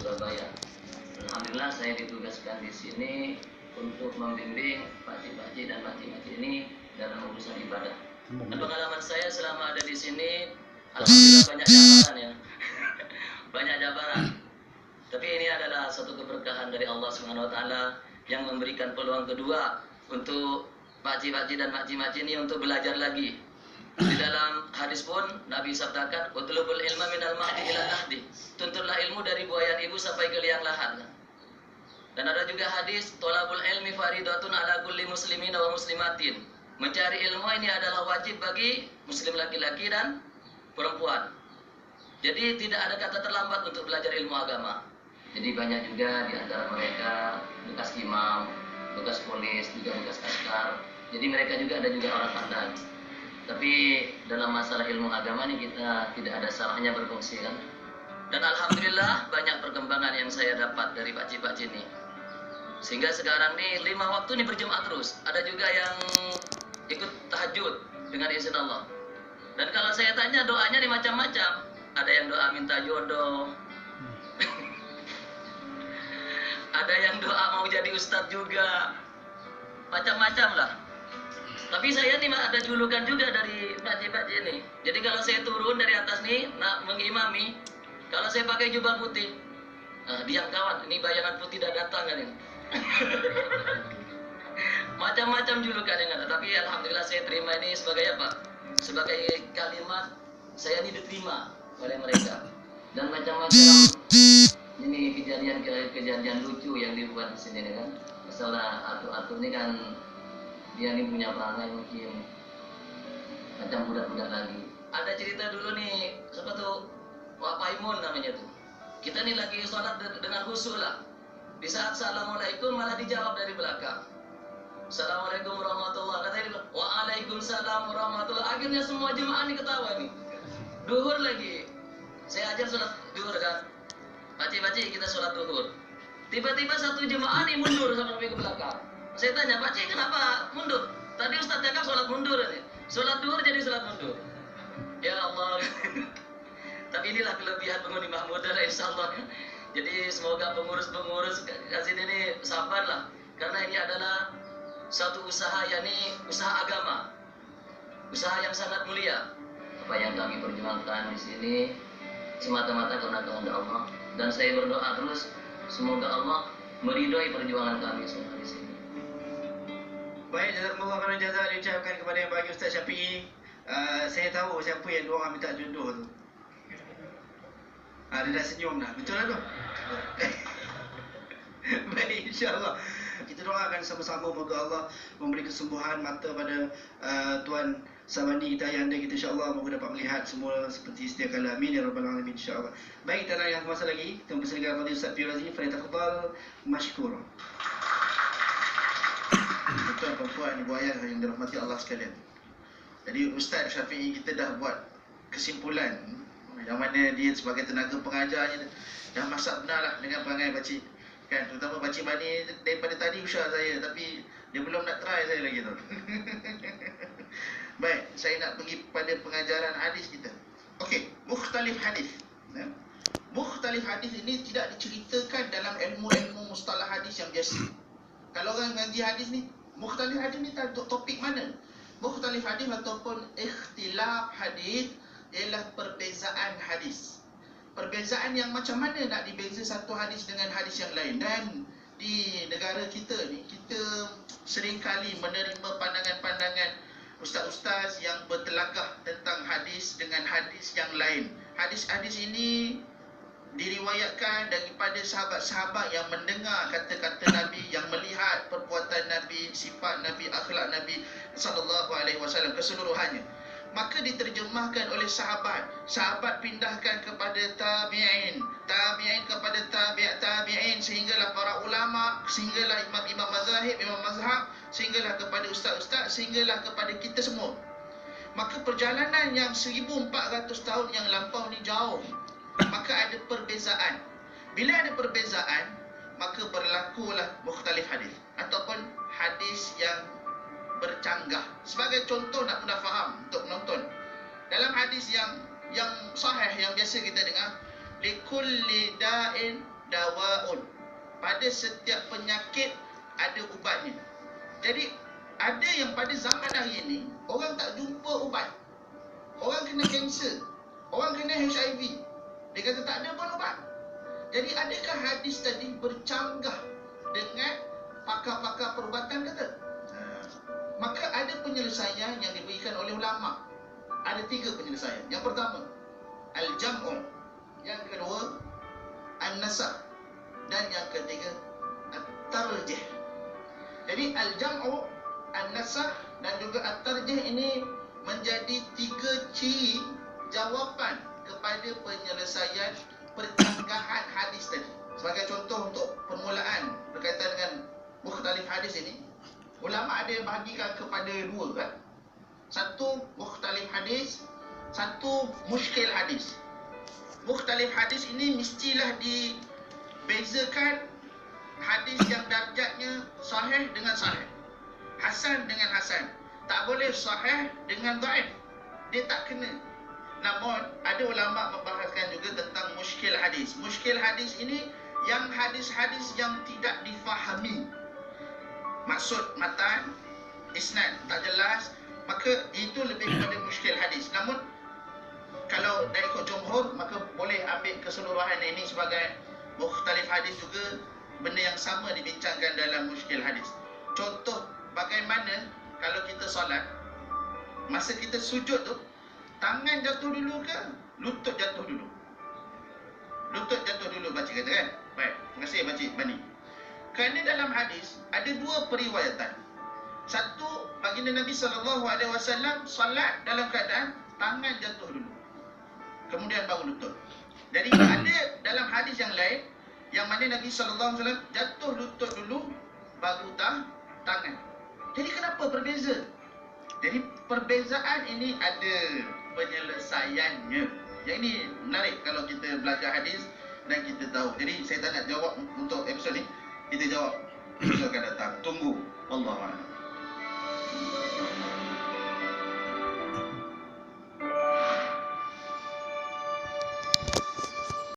Surabaya. Alhamdulillah saya ditugaskan di sini untuk membimbing pakcik-pakcik dan makcik-makcik ini dalam urusan ibadah. Dan pengalaman saya selama ada di sini, alhamdulillah banyak jabaran ya, banyak jabaran. Tapi ini adalah satu keberkahan dari Allah Subhanahu Wa Taala yang memberikan peluang kedua untuk pakcik-pakcik dan makcik-makcik ini untuk belajar lagi. Di dalam hadis pun Nabi sabdakan, "Utlubul ilma minal mahdi ila lahdi." Tuntutlah ilmu dari buayan ibu sampai ke liang lahat. Dan ada juga hadis, "Thalabul ilmi faridatun ala kulli muslimin wa muslimatin." Mencari ilmu ini adalah wajib bagi muslim laki-laki dan perempuan. Jadi tidak ada kata terlambat untuk belajar ilmu agama. Jadi banyak juga di antara mereka bekas imam, bekas polis, juga bekas askar. Jadi mereka juga ada juga orang pandai. Tapi dalam masalah ilmu agama ini kita tidak ada salahnya berfungsi kan. Dan alhamdulillah banyak perkembangan yang saya dapat dari pakcik-pakcik ini. Sehingga sekarang nih 5 waktu nih berjemaah terus. Ada juga yang ikut tahajud dengan izin Allah. Dan kalau saya tanya doanya nih macam-macam. Ada yang doa minta jodoh. Ada yang doa mau jadi ustadz juga. Macam-macam lah. Tapi saya nih ada julukan juga dari pakcik-pakcik ini. Jadi kalau saya turun dari atas nih, nak mengimami, kalau saya pakai jubah putih, diam kawan, ini bayangan putih dah datang kan ini. Macam-macam julukan yang ada. Tapi alhamdulillah saya terima ini sebagai apa? Sebagai kalimat saya ini diterima oleh mereka. Dan macam-macam ini kejadian lucu yang dibuat di sini kan. Masalah atur-atur ini kan. Dia ini punya perangai mungkin macam budak-budak lagi. Ada cerita dulu nih, siapa tuh? Wak Paimun namanya tuh. Kita nih lagi sholat dengan khusyuk lah. Di saat assalamualaikum malah dijawab dari belakang. Assalamualaikum warahmatullahi wabarakatuh. Katanya dia, waalaikumsalam warahmatullahi. Akhirnya semua jemaah nih ketawa nih. Duhur lagi. Saya ajar sholat duhur kan. Pakcik-pakcik kita sholat duhur. Tiba-tiba satu jemaah nih mundur sampai ke belakang. Saya tanya, "Pakcik kenapa mundur?" Tadi Ustadz cakap sholat mundur nih. Sholat duhur jadi sholat mundur. Ya Allah. Tapi inilah kelebihan penghuni Mahmudah insya Allah. Jadi semoga pengurus-pengurus kasih ini sabar lah. Karena ini adalah satu usaha, yakni usaha agama. Usaha yang sangat mulia. Apa yang kami perjuangkan di sini semata-mata karena kehendak Allah. Dan saya berdoa terus semoga Allah meridhoi perjuangan kami semua di sini. Baik, jazakumullah khairan jazaa diucapkan kepada yang bagi Ustaz Syafi'i. Saya tahu siapa yang doa minta jodoh tu. Dia dah senyum dah. Betul lah tu? Baik, insyaAllah. Kita doakan sama-sama moga Allah memberi kesembuhan mata pada Tuan Sabandi kita yang ada kita insyaAllah. Moga dapat melihat semua seperti sedia kala. Amin ya rabbal alamin insyaAllah. Baik, tak nak yang masa lagi. Kita mempersilakan kepada Ustaz Firazi. Falyatafadhal mashkur. Tuan perempuan ibu ayah yang dirahmati Allah sekalian. Jadi Ustaz Syafi'i kita dah buat kesimpulan yang mana dia sebagai tenaga pengajarnya dah masak benar lah dengan perangai pakcik kan, terutama pakcik Mani daripada tadi usaha saya tapi dia belum nak try saya lagi tu. Baik, saya nak pergi pada pengajaran hadis kita. Okey, mukhtalif hadis. Mukhtalif hadis ini tidak diceritakan dalam ilmu-ilmu mustalah hadis yang biasa. Kalau orang ngaji hadis ni, mukhtalif hadis ni topik mana? Mukhtalif hadis ataupun ikhtilaf hadis ialah perbezaan hadis. Perbezaan yang macam mana nak dibeza satu hadis dengan hadis yang lain. Dan di negara kita ni, kita seringkali menerima pandangan-pandangan ustaz-ustaz yang bertelagah tentang hadis dengan hadis yang lain. Hadis-hadis ini diriwayatkan daripada sahabat-sahabat yang mendengar kata-kata Nabi, yang melihat perbuatan Nabi, sifat Nabi, akhlak Nabi sallallahu alaihi wasallam keseluruhannya. Maka diterjemahkan oleh sahabat, sahabat pindahkan kepada tabi'in, tabi'in kepada tabi'in, sehinggalah para ulama, sehinggalah imam-imam mazahib, imam mazhab, sehinggalah kepada ustaz-ustaz, sehinggalah kepada kita semua. Maka perjalanan yang 1400 tahun yang lampau ni jauh. Maka ada perbezaan. Bila ada perbezaan, maka berlakulah mukhtalif hadis ataupun hadis yang bercanggah. Sebagai contoh nak mudah faham untuk penonton. Dalam hadis yang sahih yang biasa kita dengar, likulli da'in dawaun. Pada setiap penyakit ada ubatnya. Jadi ada yang pada zaman hari ini orang tak jumpa ubat. Orang kena kanser, orang kena HIV, dia kata tak ada pun ubat. Jadi adakah hadis tadi bercanggah dengan pakar-pakar perubatan kata? Maka ada penyelesaian yang diberikan oleh ulama. Ada 3 penyelesaian. Yang pertama, al-jam'u. Yang kedua, an-nasakh. Dan yang ketiga, at-tarjih. Jadi al-jam'u, an-nasakh dan juga at-tarjih ini menjadi 3 ciri jawapan kepada penyelesaian percanggahan hadis tadi. Sebagai contoh untuk permulaan berkaitan dengan mukhtalif hadis ini, ulama ada bahagikan kepada 2 kan. Satu mukhtalif hadis, satu muskil hadis. Mukhtalif hadis ini mestilah dibezakan hadis yang darjatnya sahih dengan sahih, hasan dengan hasan. Tak boleh sahih dengan dhaif. Dia tak kena. Namun ada ulama membahaskan juga tentang muskil hadis. Muskil hadis ini yang hadis-hadis yang tidak difahami maksud matan, isnad tak jelas, maka itu lebih kepada muskil hadis. Namun kalau dari ikut jumhur, maka boleh ambil keseluruhan ini sebagai mukhtalif hadis juga, benda yang sama dibincangkan dalam muskil hadis. Contoh bagaimana kalau kita solat, masa kita sujud tu, tangan jatuh dulu ke lutut jatuh dulu? Lutut jatuh dulu, baca kata kan? Baik, terima kasih Pakcik Bani. Kerana dalam hadis ada 2 periwayatan. Satu, baginda Nabi SAW solat dalam keadaan tangan jatuh dulu, kemudian baru lutut. Jadi ada dalam hadis yang lain yang mana Nabi SAW jatuh lutut dulu baru tangan. Jadi kenapa berbeza? Jadi perbezaan ini ada penyelesaiannya. Yang ini menarik kalau kita belajar hadis dan kita tahu. Jadi saya tak nak jawab untuk episod ni, kita jawab episod akan datang. Tunggu. Wallahu a'lam.